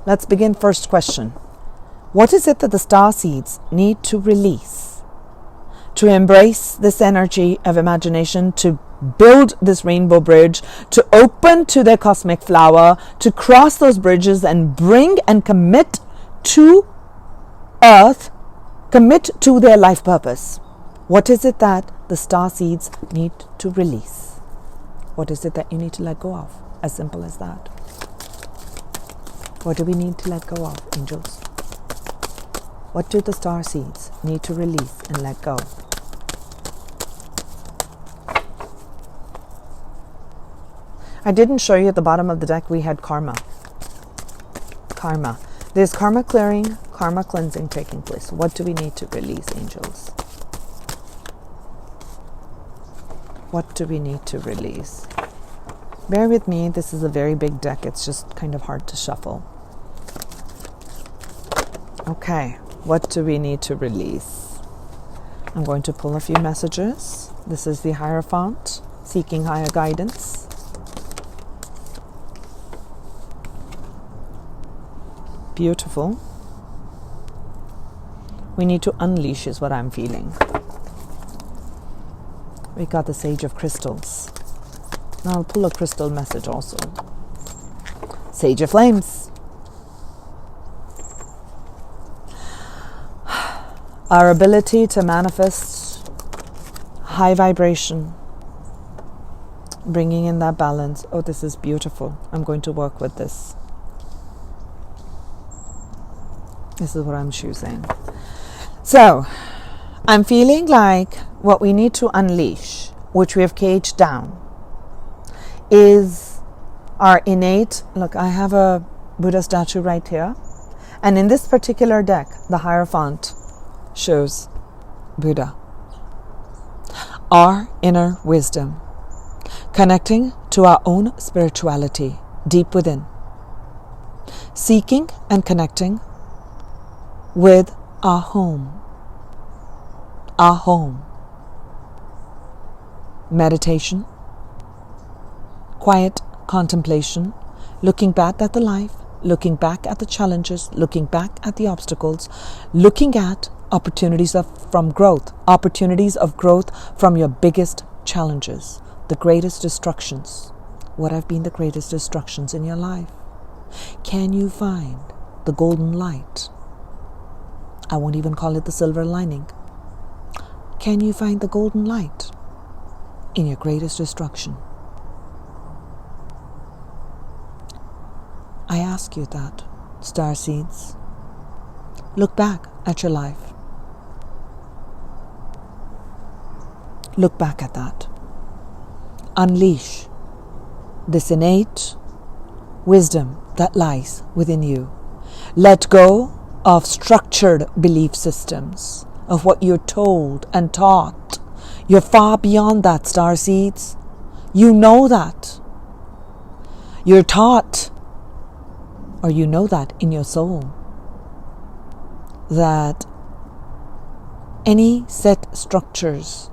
Let's begin. First question. What is it that the starseeds need to release to embrace this energy of imagination, to build this rainbow bridge, to open to their cosmic flower, to cross those bridges and bring and commit to Earth, commit to their life purpose? What is it that the starseeds need to release? What is it that you need to let go of? As simple as that. What do we need to let go of, angels? What do the starseeds need to release and let go? I didn't show you at the bottom of the deck we had karma. Karma. There's karma clearing, karma cleansing taking place. What do we need to release, angels? What do we need to release? Bear with me, this is a very big deck. It's just kind of hard to shuffle. Okay, what do we need to release? I'm going to pull a few messages. This is the Hierophant, seeking higher guidance. Beautiful. We need to unleash is what I'm feeling. We got the Sage of Crystals. Now I'll pull a crystal message also. Sage of Flames. Our ability to manifest high vibration, bringing in that balance. Oh, this is beautiful. I'm going to work with this. This is what I'm choosing. So, I'm feeling like what we need to unleash, which we have caged down, is our innate, look, I have a Buddha statue right here. And in this particular deck, the Hierophant shows Buddha. Our inner wisdom, connecting to our own spirituality deep within, seeking and connecting with our home. Our home. Meditation, quiet contemplation, looking back at the life, looking back at the challenges, looking back at the obstacles, looking at opportunities from growth, opportunities of growth from your biggest challenges, the greatest destructions. What have been the greatest destructions in your life? Can you find the golden light? I won't even call it the silver lining. Can you find the golden light in your greatest destruction? I ask you that, starseeds. Look back at your life. Look back at that. Unleash this innate wisdom that lies within you. Let go of structured belief systems, of what you're told and taught. You're far beyond that, starseeds. You know that. You're taught, or you know that in your soul, that any set structures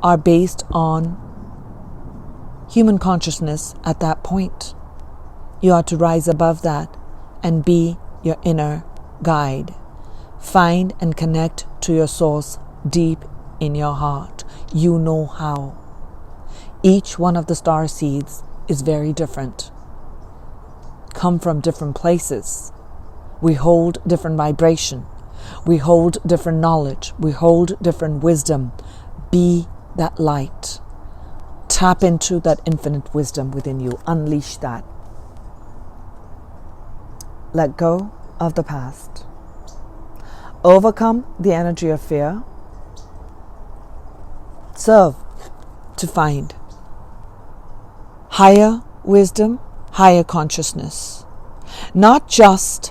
are based on human consciousness at that point. You are to rise above that and be your inner guide. Find and connect to your source deep in your heart. You know how. Each one of the starseeds is very different. Come from different places. We hold different vibration. We hold different knowledge. We hold different wisdom. Be that light. Tap into that infinite wisdom within you. Unleash that. Let go of the past. Overcome the energy of fear. Serve to find higher wisdom, higher consciousness. Not just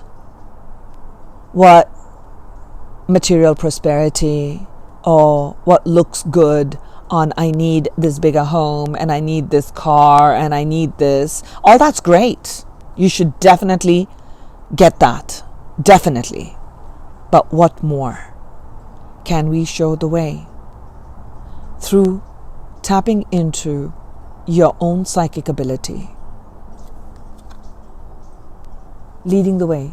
what material prosperity or what looks good on I need this bigger home and I need this car and I need this. All that's great. You should definitely get that. Definitely. But what more? Can we show the way? Through tapping into your own psychic ability. leading the way.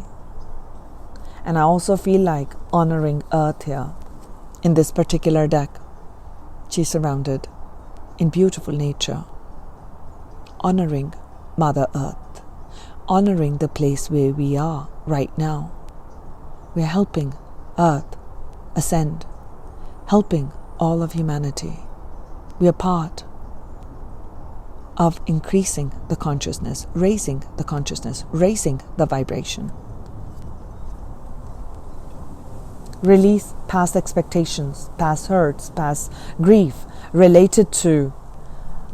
And I also feel like honoring Earth here in this particular deck. She's surrounded in beautiful nature, honoring Mother Earth, honoring the place where we are right now. We're helping Earth ascend, helping all of humanity. We are part of increasing the consciousness, raising the consciousness, raising the vibration. Release past expectations, past hurts, past grief related to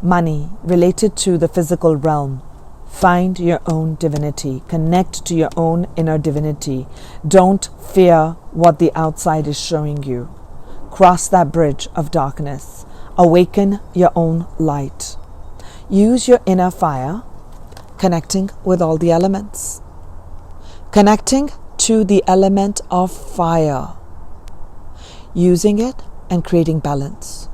money, related to the physical realm. Find your own divinity. Connect to your own inner divinity. Don't fear what the outside is showing you. Cross that bridge of darkness. Awaken your own light. Use your inner fire, connecting with all the elements. Connecting to the element of fire. Using it and creating balance.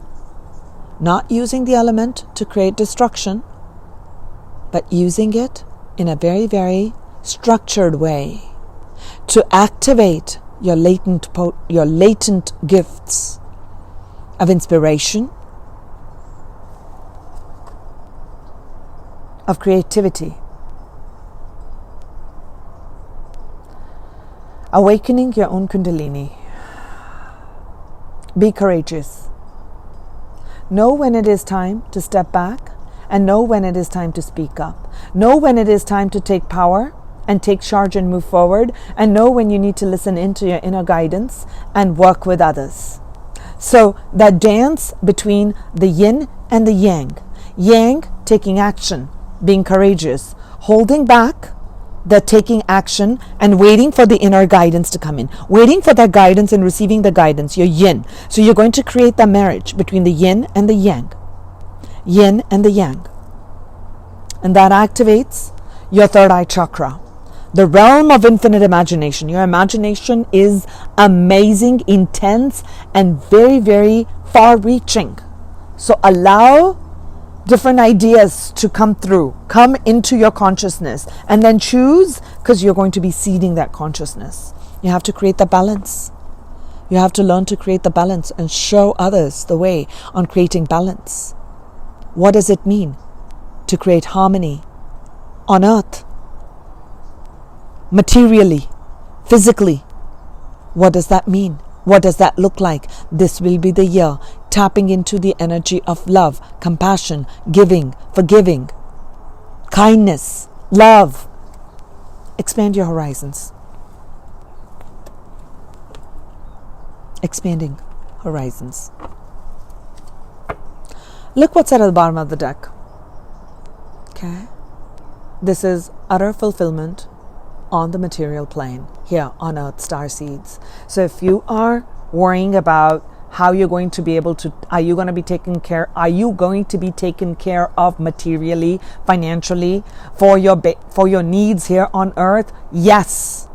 Not using the element to create destruction, but using it in a very, very structured way to activate your latent gifts of inspiration, of creativity. Awakening your own Kundalini. Be courageous. Know when it is time to step back, and know when it is time to speak up. Know when it is time to take power and take charge and move forward, and know when you need to listen into your inner guidance and work with others. So that dance between the yin and the yang. Yang, taking action, being courageous. Holding back, the taking action and waiting for the inner guidance to come in. Waiting for that guidance and receiving the guidance, your yin. So you're going to create the marriage between the yin and the yang. Yin and the yang. And that activates your third eye chakra. The realm of infinite imagination. Your imagination is amazing, intense, and very, very far-reaching. So allow different ideas to come through, come into your consciousness, and then choose, because you're going to be seeding that consciousness. You have to create the balance. You have to learn to create the balance and show others the way on creating balance. What does it mean to create harmony on earth? Materially, physically. What does that mean? What does that look like? This will be the year, tapping into the energy of love, compassion, giving, forgiving, kindness, love. Expand your horizons. Expanding horizons. Look what's at the bottom of the deck. Okay? This is utter fulfillment on the material plane here on Earth, Starseeds. So if you are worrying about how you're going to be able to, are you going to be taken care of materially, financially, for your needs here on Earth? Yes.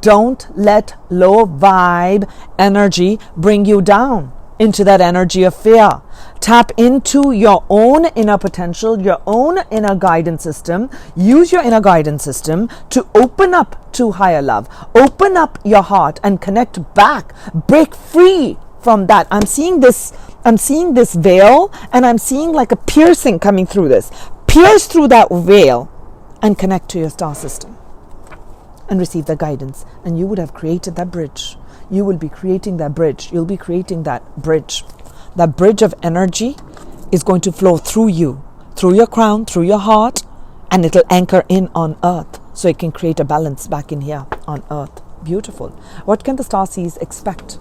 Don't let low vibe energy bring you down into that energy of fear. Tap into your own inner potential, your own inner guidance system. Use your inner guidance system to open up to higher love. Open up your heart and connect back. Break free from that. I'm seeing this veil, and I'm seeing like a piercing coming through this. Pierce through that veil and connect to your star system and receive the guidance. And you would have created that bridge. You will be creating that bridge. You'll be creating that bridge. That bridge of energy is going to flow through you, through your crown, through your heart, and it'll anchor in on Earth, so it can create a balance back in here on Earth. Beautiful. What can the Starseeds expect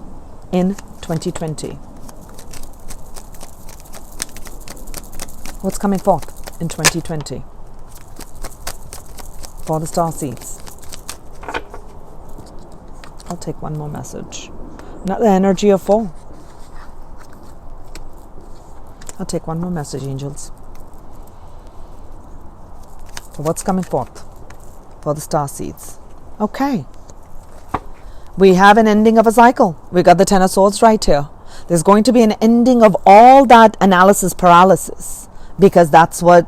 in 2020? What's coming forth in 2020 for the Starseeds? I'll take one more message. Not the energy of 4. I'll take one more message, angels. What's coming forth for the Starseeds? Okay. We have an ending of a cycle. We got the Ten of Swords right here. There's going to be an ending of all that analysis paralysis, because that's what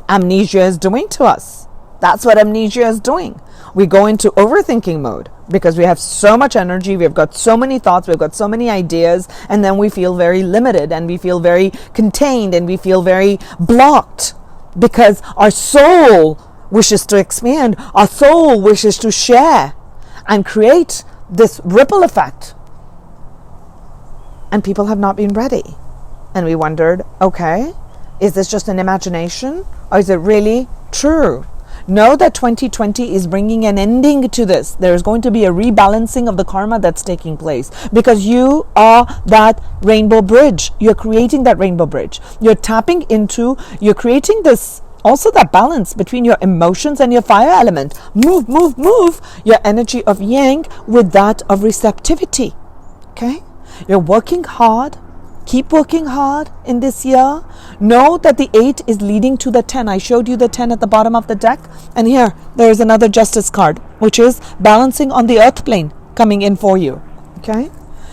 amnesia is doing to us. That's what amnesia is doing. we go into overthinking mode because we have so much energy, we've got so many thoughts, we've got so many ideas, and then we feel very limited and we feel very contained and we feel very blocked because our soul wishes to expand, our soul wishes to share and create this ripple effect. And people have not been ready. And we wondered, okay, is this just an imagination or is it really true? Know that 2020 is bringing an ending to this. There is going to be a rebalancing of the karma that's taking place because you are that rainbow bridge. You're creating that rainbow bridge. You're creating this, also that balance between your emotions and your fire element. Move your energy of yang with that of receptivity. Okay? You're working hard. Keep working hard in this year. Know that the 8 is leading to the 10. I showed you the 10 at the bottom of the deck. And here, there is another justice card, which is balancing on the earth plane coming in for you. Okay?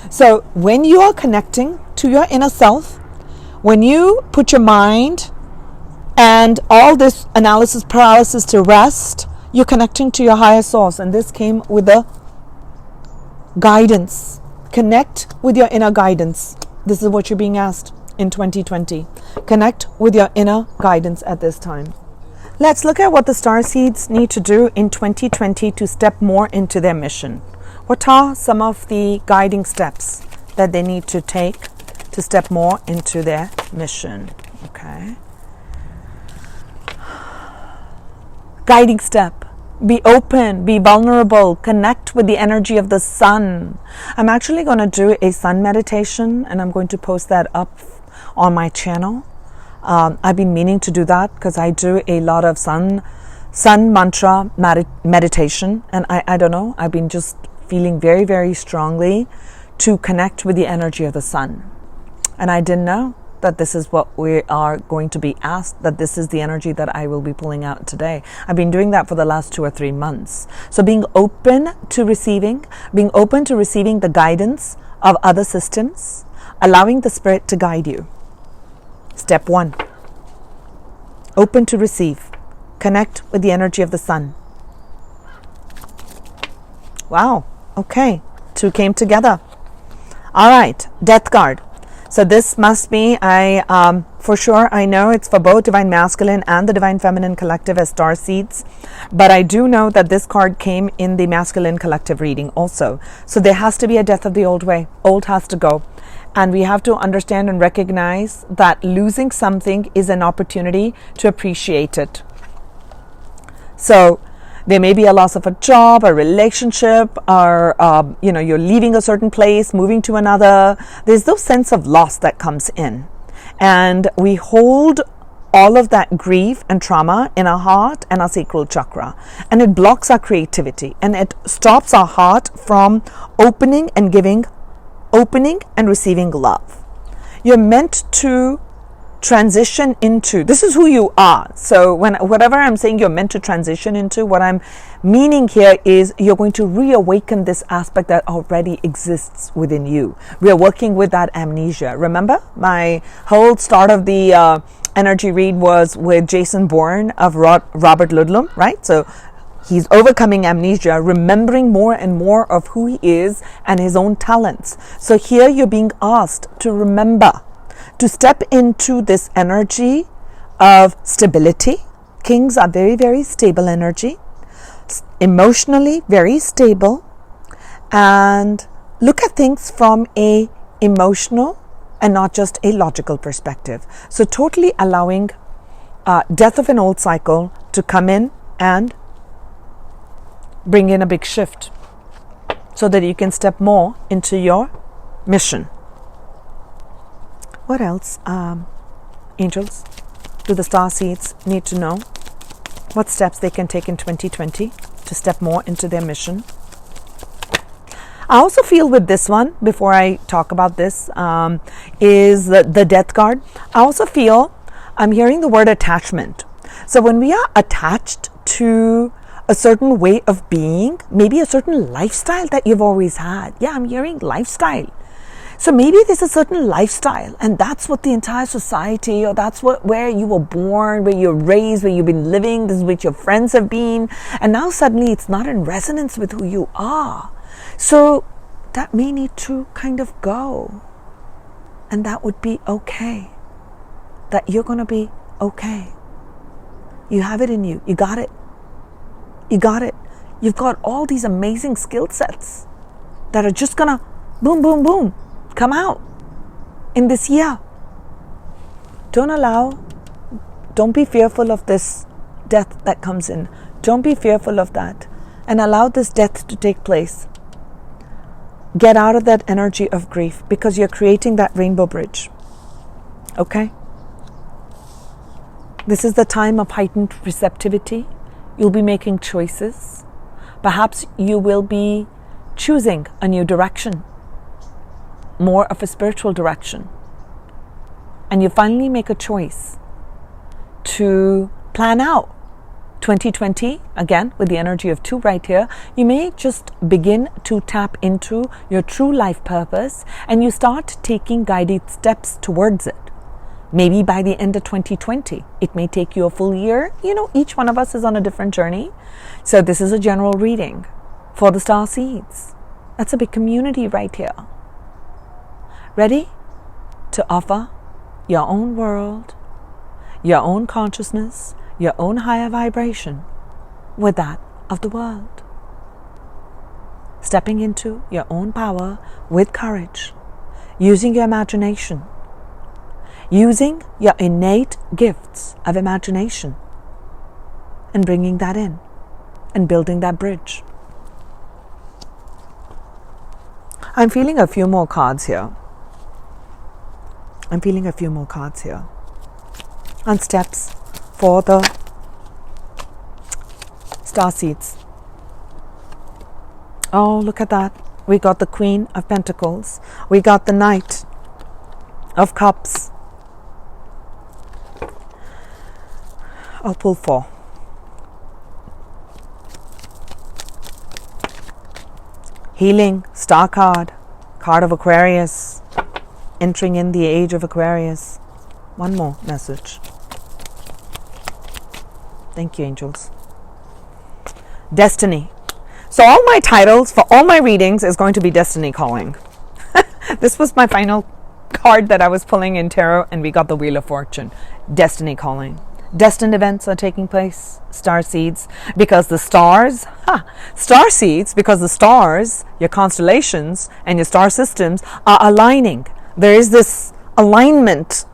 So when you are connecting to your inner self, when you put your mind and all this analysis paralysis to rest, you're connecting to your higher source. And this came with the guidance. Connect with your inner guidance. This is what you're being asked in 2020. Connect with your inner guidance at this time. Let's look at what the Starseeds need to do in 2020 to step more into their mission. What are some of the guiding steps that they need to take to step more into their mission? Okay. Guiding step. Be open, be vulnerable, connect with the energy of the sun. I'm actually going to do a sun meditation and I'm going to post that up on my channel. I've been meaning to do that because I do a lot of sun mantra meditation, and I don't know, I've been just feeling very, very strongly to connect with the energy of the sun. And I didn't know that this is what we are going to be asked, that this is the energy that I will be pulling out today. I've been doing that for the last 2 or 3 months. So being open to receiving the guidance of other systems, allowing the spirit to guide you. Step 1, open to receive. Connect with the energy of the sun. Wow, okay, 2 came together. All right, death card. So this must be, for sure, I know it's for both Divine Masculine and the Divine Feminine Collective as Starseeds. But I do know that this card came in the Masculine Collective reading also. So there has to be a death of the old way. Old has to go. And we have to understand and recognize that losing something is an opportunity to appreciate it. So there may be a loss of a job, a relationship, or, you're leaving a certain place, moving to another. There's no sense of loss that comes in. And we hold all of that grief and trauma in our heart and our sacral chakra. And it blocks our creativity. And it stops our heart from opening and receiving love. You're meant to transition into, this is who you are. So whatever I'm saying you're meant to transition into, what I'm meaning here is you're going to reawaken this aspect that already exists within you. We are working with that amnesia. Remember, my whole start of the energy read was with Jason Bourne of Robert Ludlum, right? So he's overcoming amnesia, remembering more and more of who he is and his own talents. So here you're being asked to remember, to step into this energy of stability. Kings are very, very stable energy, emotionally very stable, and look at things from a emotional and not just a logical perspective. So totally allowing death of an old cycle to come in and bring in a big shift so that you can step more into your mission. What else, angels, do the Starseeds need to know? What steps they can take in 2020 to step more into their mission? I also feel with this one, before I talk about this, is the death card. I also feel, I'm hearing the word attachment. So when we are attached to a certain way of being, maybe a certain lifestyle that you've always had. Yeah, I'm hearing lifestyle. So maybe there's a certain lifestyle, and that's what the entire society, or that's where you were born, where you're raised, where you've been living, this is what your friends have been, and now suddenly it's not in resonance with who you are. So that may need to kind of go, and that would be okay. That you're going to be okay. You have it in you. You got it. You got it. You've got all these amazing skill sets that are just going to boom, boom, boom, come out in this year. Don't be fearful of this death that comes in. Don't be fearful of that, and allow this death to take place. Get out of that energy of grief, because you're creating that rainbow bridge. Okay? This is the time of heightened receptivity. You'll be making choices. Perhaps you will be choosing a new direction, more of a spiritual direction. And you finally make a choice to plan out 2020, again, with the energy of 2 right here. You may just begin to tap into your true life purpose, and you start taking guided steps towards it. Maybe by the end of 2020, it may take you a full year. Each one of us is on a different journey. So this is a general reading for the Starseeds. That's a big community right here. Ready to offer your own world, your own consciousness, your own higher vibration with that of the world. Stepping into your own power with courage, using your imagination, using your innate gifts of imagination, and bringing that in and building that bridge. I'm feeling a few more cards here. On steps for the Starseeds. Oh, look at that. We got the Queen of Pentacles. We got the Knight of Cups. I'll pull 4. Healing, Star card, card of Aquarius, entering in the age of Aquarius. One more message. Thank you, angels. Destiny. So all my titles for all my readings is going to be Destiny Calling. This was my final card that I was pulling in tarot, and we got the Wheel of Fortune. Destiny Calling. Destined events are taking place, Starseeds, because the stars, Starseeds, because the stars, your constellations and your star systems are aligning. There is this alignment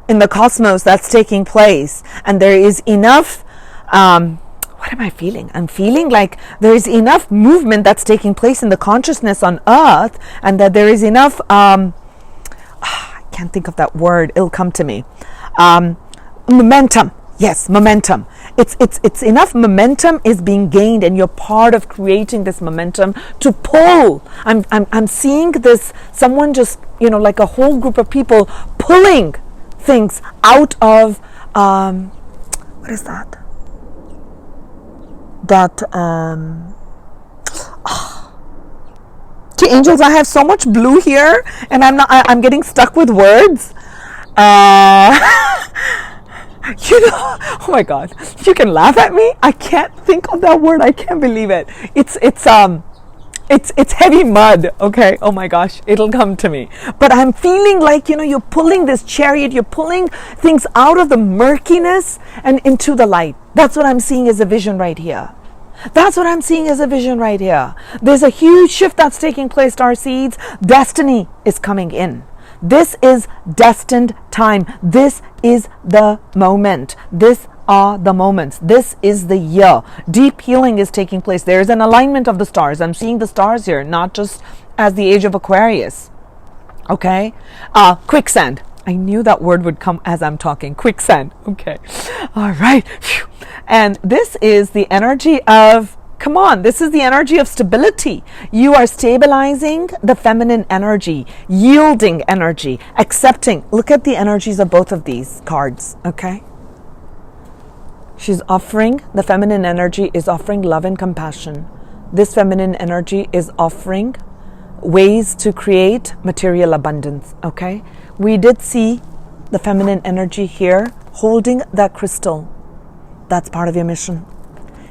in the cosmos that's taking place, and there is enough, what am I feeling? I'm feeling like there is enough movement that's taking place in the consciousness on Earth, and that there is enough, I can't think of that word, it'll come to me. Momentum. Yes, momentum. It's enough momentum is being gained, and you're part of creating this momentum to pull. I'm seeing this, someone just, like a whole group of people pulling things out of what is that? To angels, I have so much blue here, and I'm getting stuck with words. Oh my God, you can laugh at me. I can't think of that word. I can't believe it. It's heavy mud. Okay. Oh my gosh, it'll come to me. But I'm feeling like, you're pulling this chariot, you're pulling things out of the murkiness and into the light. That's what I'm seeing as a vision right here. There's a huge shift that's taking place, Starseeds. Destiny is coming in. This is destined time. This is the moment. These are the moments. This is the year. Deep healing is taking place. There is an alignment of the stars. I'm seeing the stars here, not just as the age of Aquarius. Okay? Quicksand. I knew that word would come as I'm talking. Quicksand. Okay. All right. Phew. And this is the energy of, this is the energy of stability. You are stabilizing the feminine energy, yielding energy, accepting. Look at the energies of both of these cards, okay? She's offering, the feminine energy is offering love and compassion. This feminine energy is offering ways to create material abundance, okay? We did see the feminine energy here holding that crystal. That's part of your mission,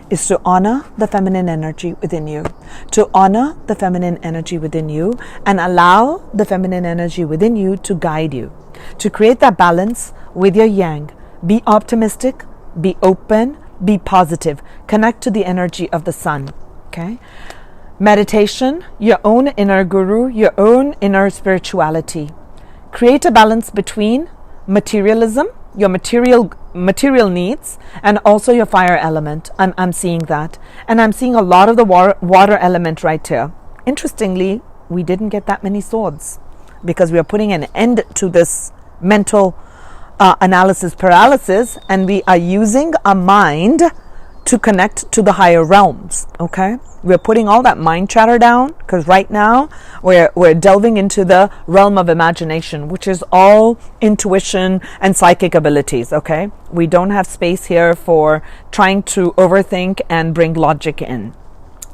is to honor the feminine energy within you, to honor the feminine energy within you and allow the feminine energy within you to guide you, to create that balance with your yang. Be optimistic, be open, be positive, connect to the energy of the sun, okay? Meditation, your own inner guru, your own inner spirituality. Create a balance between materialism, your material needs, and also your fire element. I'm seeing that. And I'm seeing a lot of the water element right here. Interestingly, we didn't get that many swords because we are putting an end to this mental analysis paralysis, and we are using our mind to connect to the higher realms, okay? We're putting all that mind chatter down because right now we're delving into the realm of imagination, which is all intuition and psychic abilities, okay? We don't have space here for trying to overthink and bring logic in.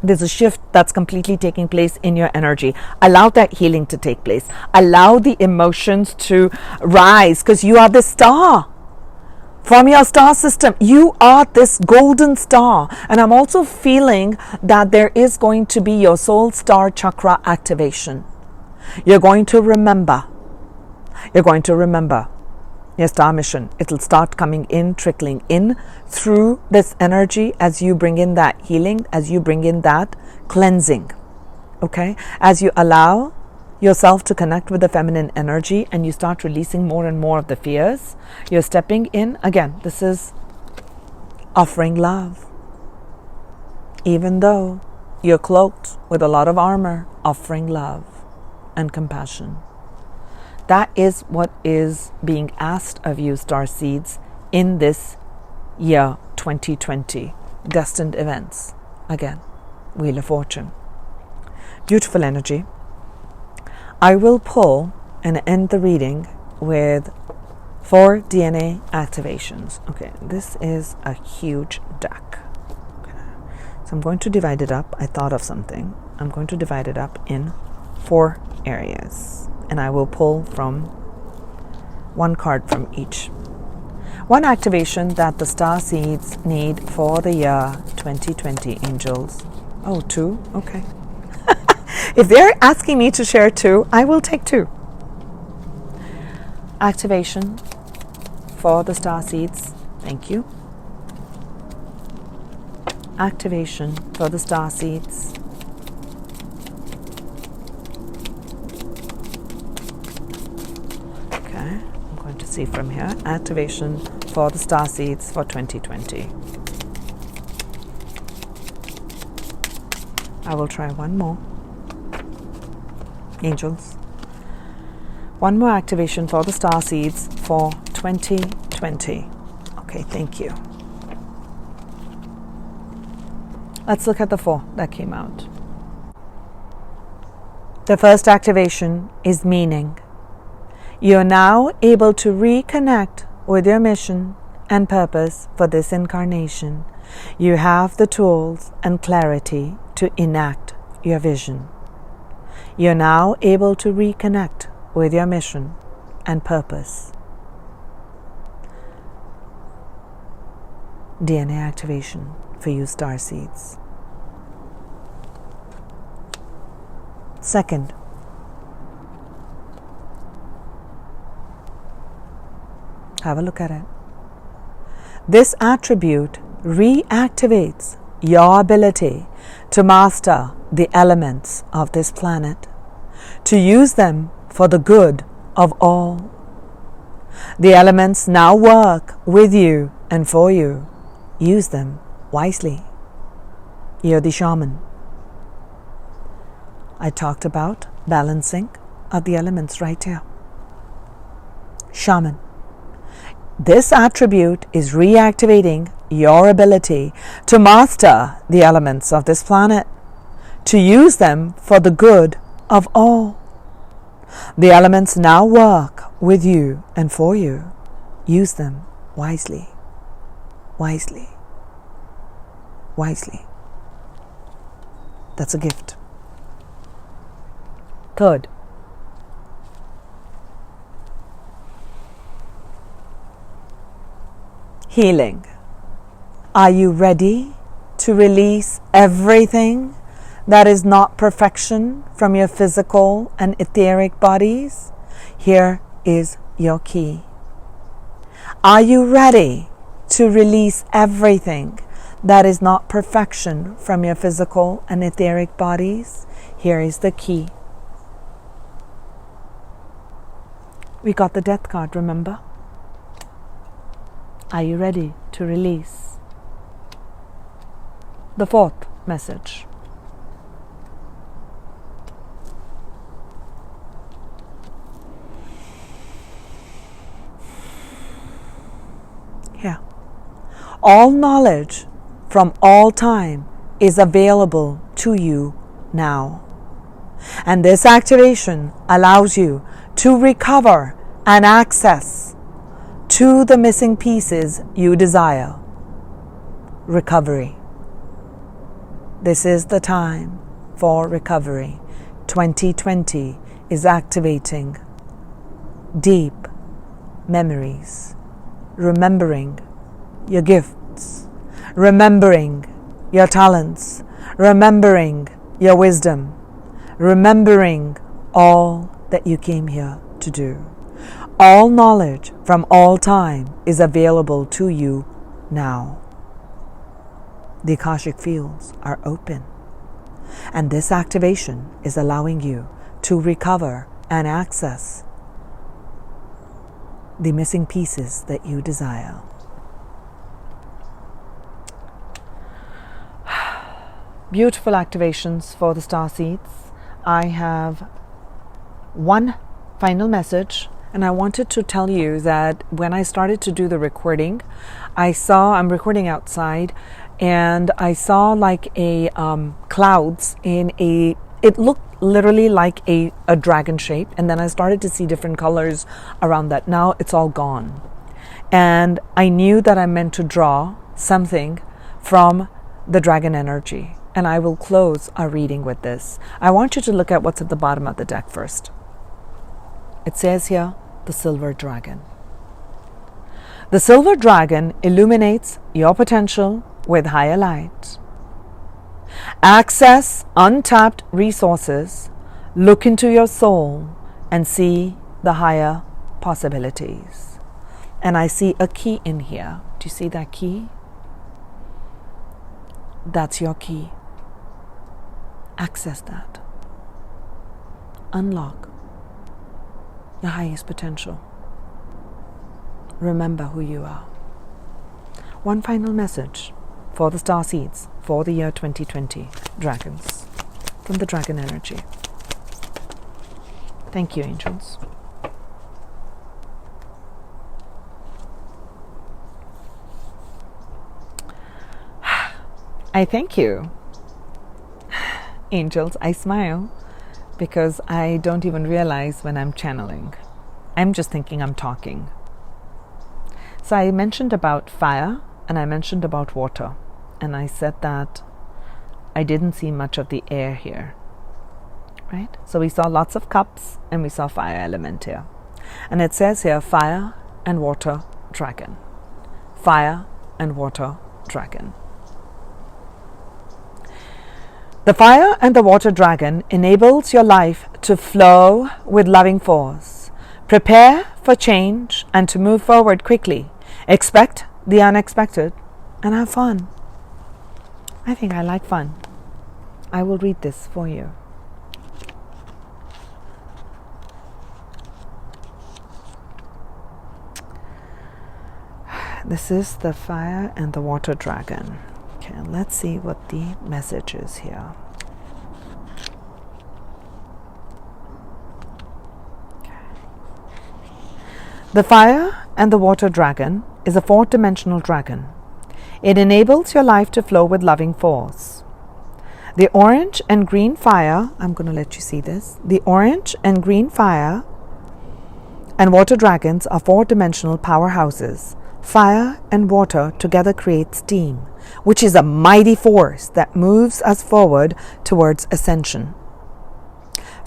There's a shift that's completely taking place in your energy. Allow that healing to take place. Allow the emotions to rise because you are the star. From your star system, you are this golden star. And I'm also feeling that there is going to be your soul star chakra activation. You're going to remember your star mission. It'll start coming in, trickling in through this energy as you bring in that healing, as you bring in that cleansing. Okay? As you allow yourself to connect with the feminine energy and you start releasing more and more of the fears, you're stepping in. Again, this is offering love. Even though you're cloaked with a lot of armor, offering love and compassion. That is what is being asked of you, Starseeds, in this year 2020. Destined events. Again, Wheel of Fortune. Beautiful energy. I will pull and end the reading with 4 DNA activations. Okay, this is a huge deck. Okay. So I'm going to divide it up. I thought of something. I'm going to divide it up in 4 areas. And I will pull from 1 card from each. 1 activation that the Starseeds need for the year 2020, angels. Oh, 2? Okay. If they're asking me to share 2, I will take 2. Activation for the Starseeds. Thank you. Activation for the Starseeds. Okay, I'm going to see from here. Activation for the Starseeds for 2020. I will try 1 more. Angels. 1 more activation for the Starseeds for 2020. Okay, thank you. Let's look at the 4 that came out. The first activation is meaning. You're now able to reconnect with your mission and purpose for this incarnation. You have the tools and clarity to enact your vision. You're now able to reconnect with your mission and purpose. DNA activation for you, Starseeds. Second, have a look at it. This attribute reactivates your ability to master the elements of this planet, to use them for the good of all. The elements now work with you and for you. Use them wisely. You're the shaman. I talked about balancing of the elements right here. Shaman. This attribute is reactivating your ability to master the elements of this planet, to use them for the good of all. The elements now work with you and for you. Use them wisely, wisely, wisely. That's a gift. Third, healing. Are you ready to release everything that is not perfection from your physical and etheric bodies? Here is your key. Are you ready to release everything that is not perfection from your physical and etheric bodies? Here is the key. We got the death card, remember? Are you ready to release? The fourth message. Here. All knowledge from all time is available to you now. And this activation allows you to recover and access to the missing pieces you desire. Recovery. This is the time for recovery. 2020 is activating deep memories, remembering your gifts, remembering your talents, remembering your wisdom, remembering all that you came here to do. All knowledge from all time is available to you now. The Akashic fields are open, and this activation is allowing you to recover and access the missing pieces that you desire. Beautiful activations for the Starseeds. I have one final message, and I wanted to tell you that when I started to do the recording, I'm recording outside, and I saw like a clouds it looked literally like a dragon shape, and then I started to see different colors around that. Now it's all gone. And I knew that I meant to draw something from the dragon energy. And I will close our reading with this. I want you to look at what's at the bottom of the deck first. It says here, the silver dragon. The silver dragon illuminates your potential with higher light. Access untapped resources, look into your soul, and see the higher possibilities. And I see a key in here. Do you see that key? That's your key. Access that. Unlock your highest potential. Remember who you are. One final message for the Starseeds for the year 2020. Dragons. From the dragon energy. Thank you, angels. I thank you. Angels, I smile because I don't even realize when I'm channeling. I'm just thinking I'm talking. So I mentioned about fire and I mentioned about water, and I said that I didn't see much of the air here, right? So we saw lots of cups and we saw fire element here. And it says here, fire and water dragon. Fire and water dragon. The fire and the water dragon enables your life to flow with loving force. Prepare for change and to move forward quickly. Expect the unexpected and have fun. I think I like fun. I will read this for you. This is the fire and the water dragon. Okay, let's see what the message is here. Okay. The fire and the water dragon is a 4-dimensional dragon. It enables your life to flow with loving force. The orange and green fire, I'm going to let you see this. The orange and green fire and water dragons are 4-dimensional powerhouses. Fire and water together create steam, which is a mighty force that moves us forward towards ascension.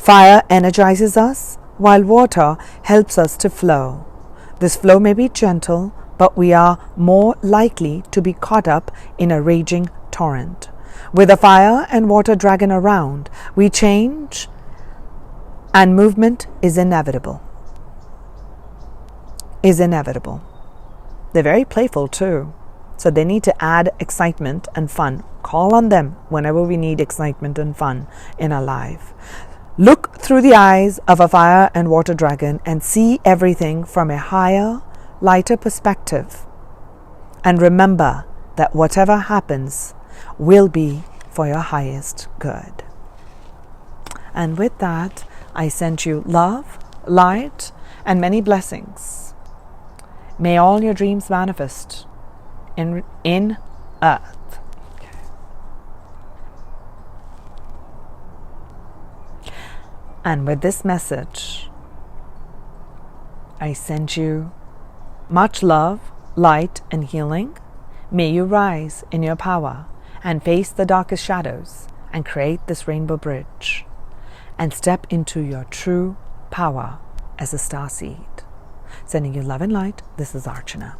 Fire energizes us, while water helps us to flow. This flow may be gentle, but we are more likely to be caught up in a raging torrent. With a fire and water dragon around, we change, and movement is inevitable. They're very playful too, so they need to add excitement and fun. Call on them whenever we need excitement and fun in our life. Look through the eyes of a fire and water dragon and see everything from a higher, lighter perspective. And remember that whatever happens will be for your highest good. And with that, I send you love, light, and many blessings. May all your dreams manifest in earth. And with this message, I send you much love, light, and healing. May you rise in your power and face the darkest shadows and create this rainbow bridge and step into your true power as a starseed. Sending you love and light, this is Archana.